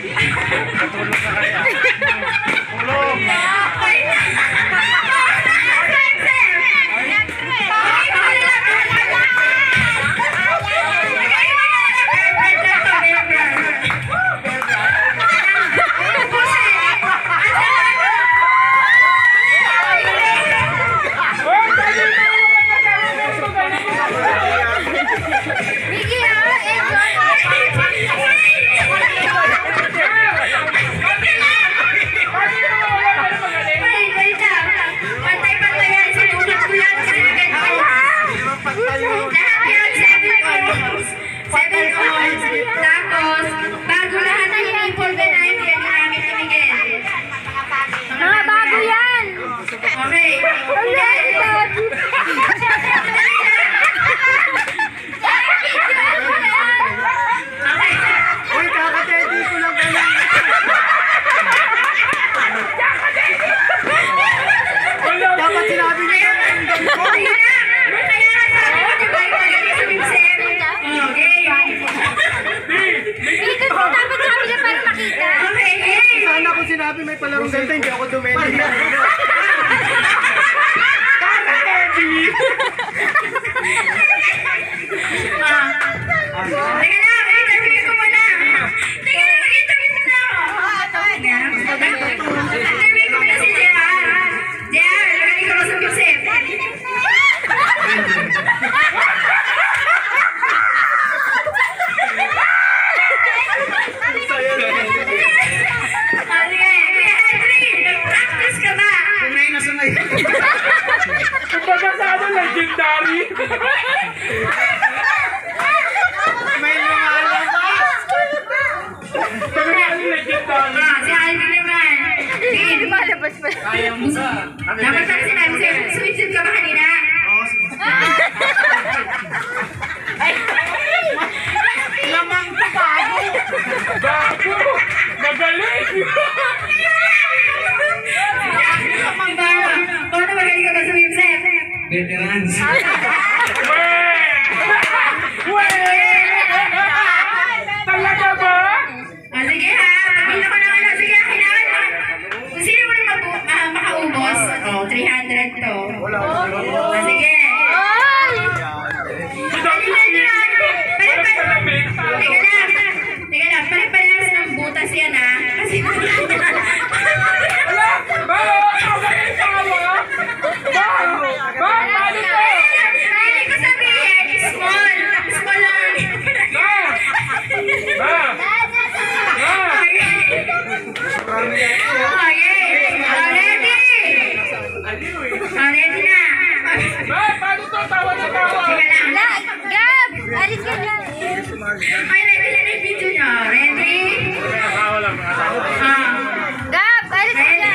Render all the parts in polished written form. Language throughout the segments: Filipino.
Tulog na kaya. Tulog. Sinabi may palarong ganito, hindi ako dumeli. Legendary! May lumalabas! Sabi nga ano legendary? Si Alvin naman. Sige, Lumalabas pa. Kaya mo sa... dapat pala sinabi sa'yo, switch ka ba kanina? Oo, lamang ko bago! Bago! Magaling! Paano magaling ka ba sa website? Veterans! Talaga ba? Sige ha, pagpinta ko na ano. Sige, kailangan mo. Kung sino mo rin makaubos, 300 to. Sige. Teka lang, pare-parehas ng butas yan ha. Kasi hindi ko sabihin, small. Small lang. Ready na. Paano to? Tawa na tawa! Teka lang. Gab! Alis ka na. Ay, ready na yung video nyo. Ready? Tawa lang. Gab! Alis ka na.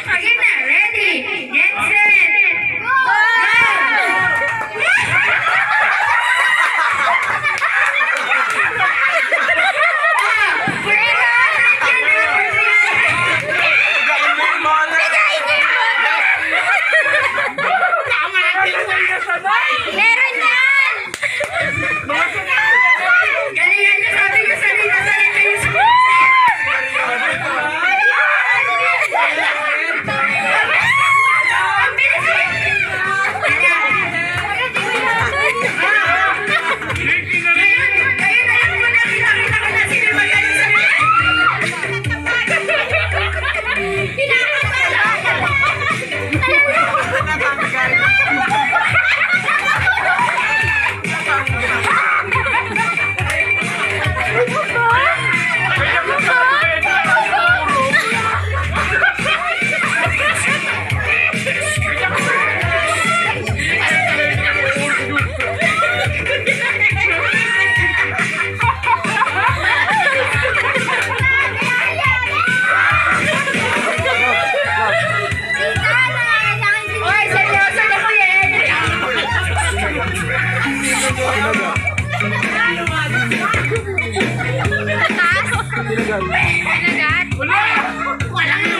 Okay na. Ready? Get set. Go! Meron yan! Galingan niyo, sabi niyo, salita yung Sinagat? Wala! Walang